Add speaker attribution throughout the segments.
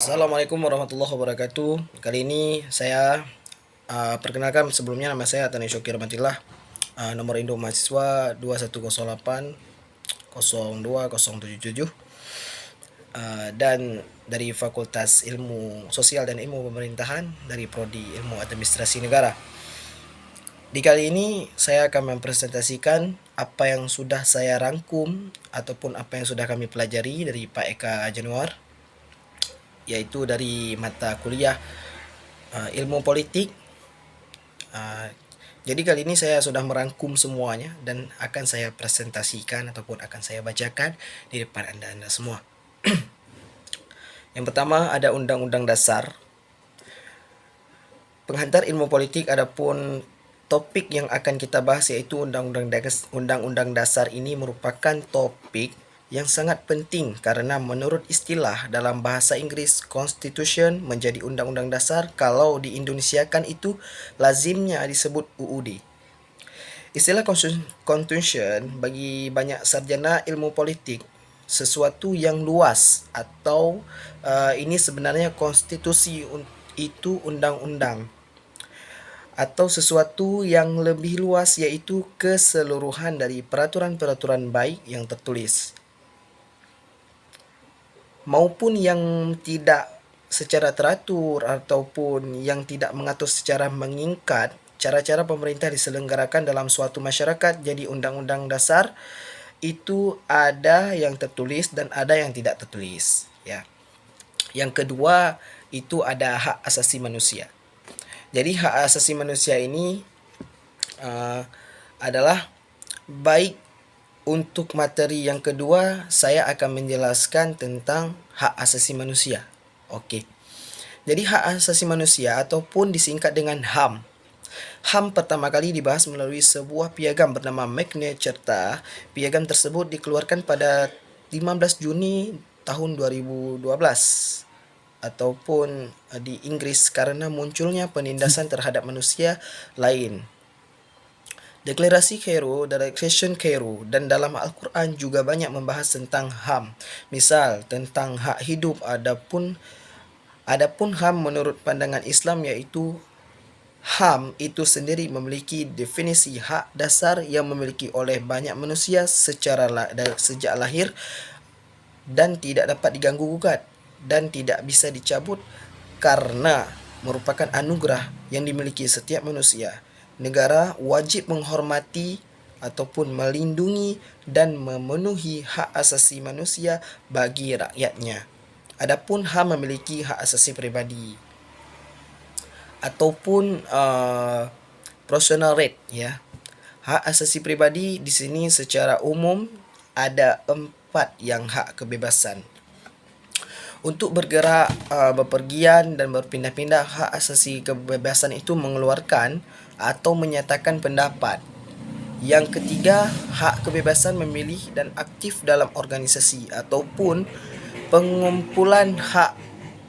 Speaker 1: Assalamualaikum warahmatullahi wabarakatuh. Kali ini saya perkenalkan, sebelumnya nama saya Tani Syokir Matillah, nomor induk mahasiswa 2108 02 077, dan dari Fakultas Ilmu Sosial dan Ilmu Pemerintahan dari Prodi Ilmu Administrasi Negara. Di kali ini saya akan mempresentasikan apa yang sudah saya rangkum ataupun apa yang sudah kami pelajari dari Pak Eka Januar, yaitu dari mata kuliah ilmu politik. Jadi kali ini saya sudah merangkum semuanya dan akan saya presentasikan ataupun akan saya bacakan di depan Anda semua. Yang pertama ada Undang-Undang Dasar. Penghantar ilmu politik, adapun topik yang akan kita bahas yaitu Undang-Undang Dasar ini merupakan topik yang sangat penting karena menurut istilah dalam bahasa Inggris, Constitution menjadi undang-undang dasar. Kalau di Indonesiakan itu lazimnya disebut UUD. Istilah Constitution bagi banyak sarjana ilmu politik sesuatu yang luas, atau ini sebenarnya konstitusi itu undang-undang, atau sesuatu yang lebih luas yaitu keseluruhan dari peraturan-peraturan baik yang tertulis maupun yang tidak secara teratur ataupun yang tidak mengatur secara mengikat cara-cara pemerintah diselenggarakan dalam suatu masyarakat. Jadi undang-undang dasar itu ada yang tertulis dan ada yang tidak tertulis, ya. Yang kedua itu ada hak asasi manusia. Jadi hak asasi manusia ini adalah baik. Untuk materi yang kedua, saya akan menjelaskan tentang hak asasi manusia. Oke. Jadi hak asasi manusia ataupun disingkat dengan HAM. HAM pertama kali dibahas melalui sebuah piagam bernama Magna Carta. Piagam tersebut dikeluarkan pada 15 Juni tahun 2012 ataupun di Inggris karena munculnya penindasan terhadap manusia lain. Deklarasi Kairo, Declaration Kairo, dan dalam Al-Quran juga banyak membahas tentang HAM. Misal tentang hak hidup. Adapun HAM menurut pandangan Islam yaitu HAM itu sendiri memiliki definisi hak dasar yang memiliki oleh banyak manusia sejak lahir dan tidak dapat diganggu gugat dan tidak bisa dicabut karena merupakan anugerah yang dimiliki setiap manusia. Negara wajib menghormati ataupun melindungi dan memenuhi hak asasi manusia bagi rakyatnya. Adapun HAM memiliki hak asasi pribadi ataupun personal right, ya. Hak asasi pribadi di sini secara umum ada 4 yang hak kebebasan. Untuk bergerak, bepergian dan berpindah-pindah. Hak asasi kebebasan itu mengeluarkan atau menyatakan pendapat. Yang ketiga, hak kebebasan memilih dan aktif dalam organisasi ataupun pengumpulan. Hak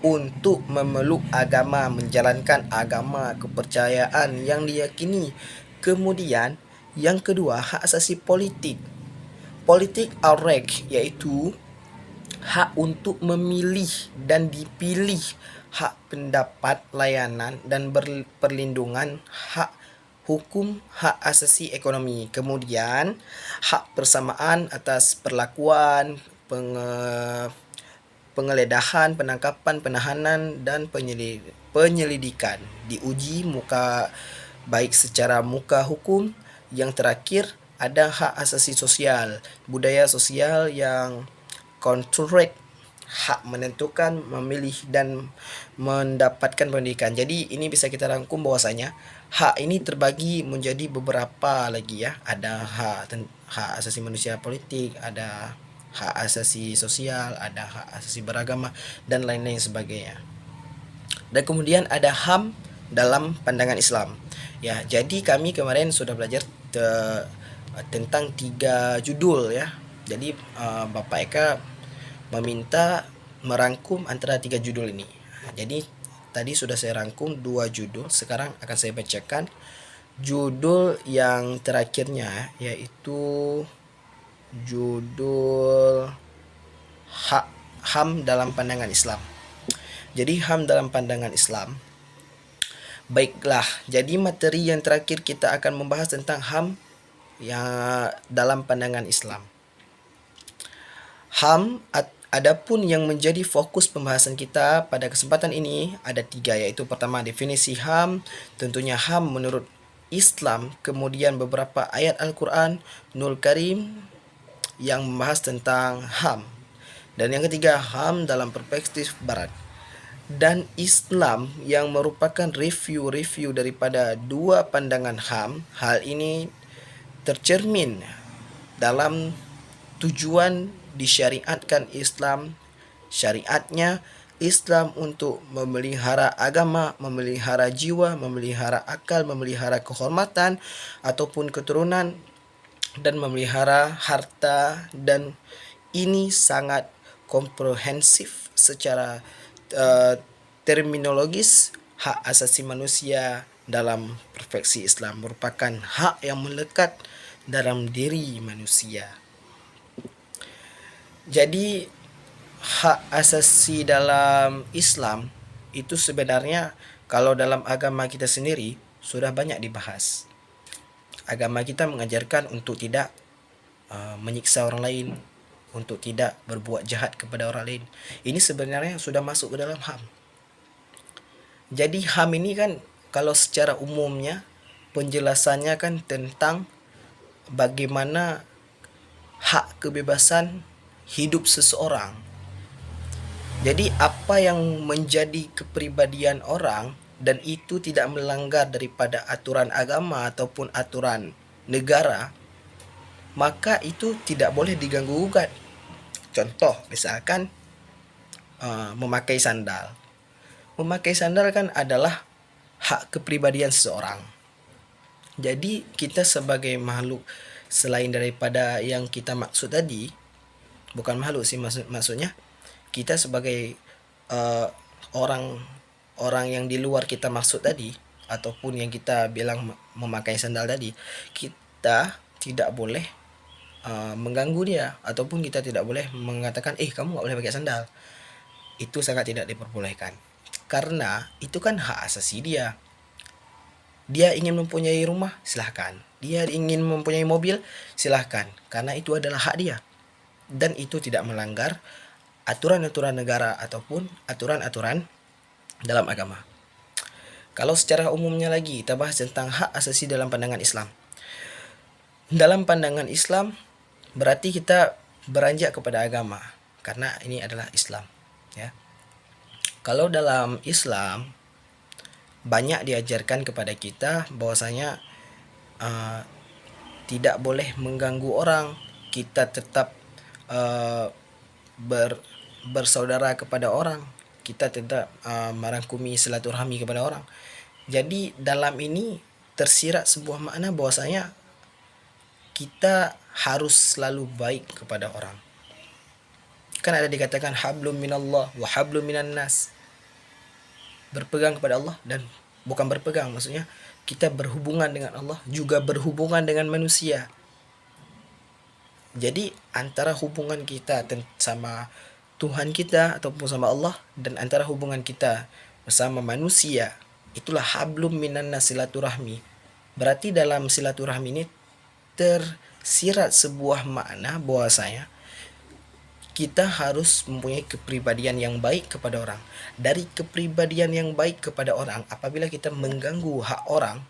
Speaker 1: untuk memeluk agama, menjalankan agama kepercayaan yang diyakini. Kemudian yang kedua, hak asasi politik. Politik al-rek yaitu hak untuk memilih dan dipilih, hak pendapat, layanan dan perlindungan, hak hukum, hak asasi ekonomi. Kemudian hak persamaan atas perlakuan, penggeledahan, penangkapan, penahanan dan penyelidikan diuji muka baik secara muka hukum. Yang terakhir ada hak asasi sosial, budaya sosial yang kontrak, hak menentukan, memilih dan mendapatkan pendidikan. Jadi ini bisa kita rangkum bahwasanya hak ini terbagi menjadi beberapa lagi, ya. Ada hak asasi manusia politik, ada hak asasi sosial, ada hak asasi beragama dan lain-lain sebagainya. Dan kemudian ada HAM dalam pandangan Islam. Ya, jadi kami kemarin sudah belajar tentang 3 judul, ya. Jadi Bapak Eka meminta merangkum antara 3 judul ini. Jadi tadi sudah saya rangkum 2 judul. Sekarang akan saya bacakan judul yang terakhirnya, yaitu judul HAM dalam pandangan Islam. Jadi HAM dalam pandangan Islam. Baiklah, jadi materi yang terakhir kita akan membahas tentang HAM yang dalam pandangan Islam. HAM adapun yang menjadi fokus pembahasan kita pada kesempatan ini ada 3, yaitu pertama definisi HAM, tentunya HAM menurut Islam, kemudian beberapa ayat Al-Quran Nul Karim yang membahas tentang HAM, dan yang ketiga HAM dalam perspektif Barat dan Islam yang merupakan review daripada dua pandangan HAM. Hal ini tercermin dalam tujuan disyariatkan Islam. Syariatnya Islam untuk memelihara agama, memelihara jiwa, memelihara akal, memelihara kehormatan ataupun keturunan, dan memelihara harta, dan ini sangat komprehensif secara terminologis. Hak asasi manusia dalam perspektif Islam merupakan hak yang melekat dalam diri manusia. Jadi hak asasi dalam Islam itu sebenarnya kalau dalam agama kita sendiri sudah banyak dibahas. Agama kita mengajarkan untuk tidak menyiksa orang lain, untuk tidak berbuat jahat kepada orang lain. Ini sebenarnya sudah masuk ke dalam HAM. Jadi HAM ini kan kalau secara umumnya penjelasannya kan tentang bagaimana hak kebebasan hidup seseorang. Jadi apa yang menjadi kepribadian orang dan itu tidak melanggar daripada aturan agama ataupun aturan negara, maka itu tidak boleh diganggu-gugat. Contoh, misalkan memakai sandal. Memakai sandal kan adalah hak kepribadian seseorang. Jadi kita sebagai makhluk selain daripada yang kita maksud tadi, bukan makhluk sih maksudnya, kita sebagai orang yang di luar kita maksud tadi, ataupun yang kita bilang memakai sandal tadi, kita tidak boleh mengganggu dia, ataupun kita tidak boleh mengatakan kamu gak boleh pakai sandal. Itu sangat tidak diperbolehkan, karena itu kan hak asasi dia. Dia ingin mempunyai rumah, silahkan. Dia ingin mempunyai mobil, silahkan, karena itu adalah hak dia, dan itu tidak melanggar aturan-aturan negara ataupun aturan-aturan dalam agama. Kalau secara umumnya lagi kita bahas tentang hak asasi dalam pandangan Islam. Dalam pandangan Islam berarti kita beranjak kepada agama, karena ini adalah Islam, ya. Kalau dalam Islam banyak diajarkan kepada kita bahwasanya tidak boleh mengganggu orang, kita tetap bersaudara kepada orang, kita tidak merangkumi silaturahmi kepada orang. Jadi dalam ini tersirat sebuah makna bahwasanya kita harus selalu baik kepada orang. Kan ada dikatakan hablum minallah wa hablum minan nas. Berpegang kepada Allah, dan bukan berpegang, maksudnya kita berhubungan dengan Allah juga berhubungan dengan manusia. Jadi antara hubungan kita sama Tuhan kita ataupun sama Allah, dan antara hubungan kita bersama manusia, itulah hablum minan nas, silaturahmi. Berarti dalam silaturahmi ini tersirat sebuah makna bahwasanya kita harus mempunyai kepribadian yang baik kepada orang. Dari kepribadian yang baik kepada orang, apabila kita mengganggu hak orang,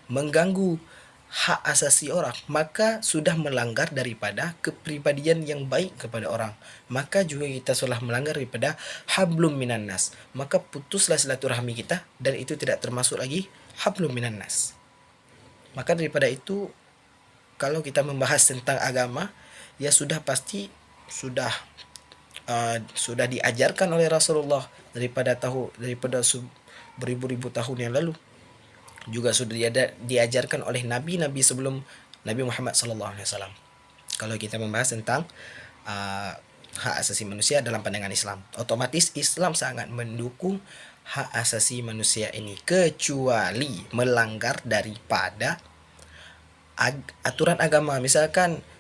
Speaker 1: mengganggu hak asasi orang, maka sudah melanggar daripada kepribadian yang baik kepada orang. Maka juga kita sudah melanggar daripada hablum minan nas. Maka putuslah silaturahmi kita, dan itu tidak termasuk lagi hablum minan nas. Maka daripada itu, kalau kita membahas tentang agama, ya sudah pasti sudah diajarkan oleh Rasulullah daripada beribu-ribu tahun yang lalu. Juga sudah diajarkan oleh nabi-nabi sebelum Nabi Muhammad SAW. Kalau kita membahas tentang hak asasi manusia dalam pandangan Islam, otomatis Islam sangat mendukung hak asasi manusia ini, kecuali melanggar daripada aturan agama. Misalkan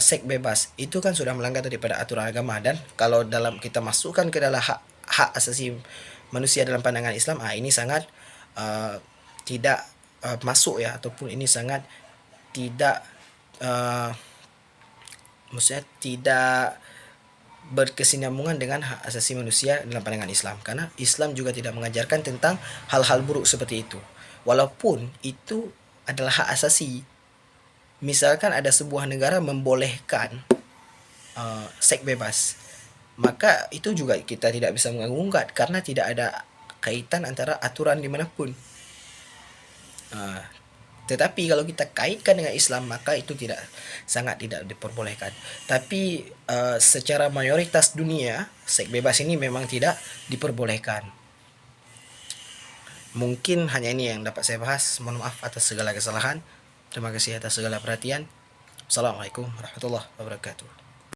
Speaker 1: seks bebas, itu kan sudah melanggar daripada aturan agama, dan kalau dalam kita masukkan ke dalam hak hak asasi manusia dalam pandangan Islam, ini sangat tidak masuk ya, ataupun ini sangat tidak maksudnya tidak berkesinambungan dengan hak asasi manusia dalam pandangan Islam, karena Islam juga tidak mengajarkan tentang hal-hal buruk seperti itu, walaupun itu adalah hak asasi. Misalkan ada sebuah negara membolehkan seks bebas, maka itu juga kita tidak bisa menggugat karena tidak ada kaitan antara aturan dimanapun. Tetapi kalau kita kaitkan dengan Islam, maka itu sangat tidak diperbolehkan. Tapi secara mayoritas dunia, seks bebas ini memang tidak diperbolehkan. Mungkin hanya ini yang dapat saya bahas. Mohon maaf atas segala kesalahan. Terima kasih atas segala perhatian. Assalamualaikum warahmatullahi wabarakatuh.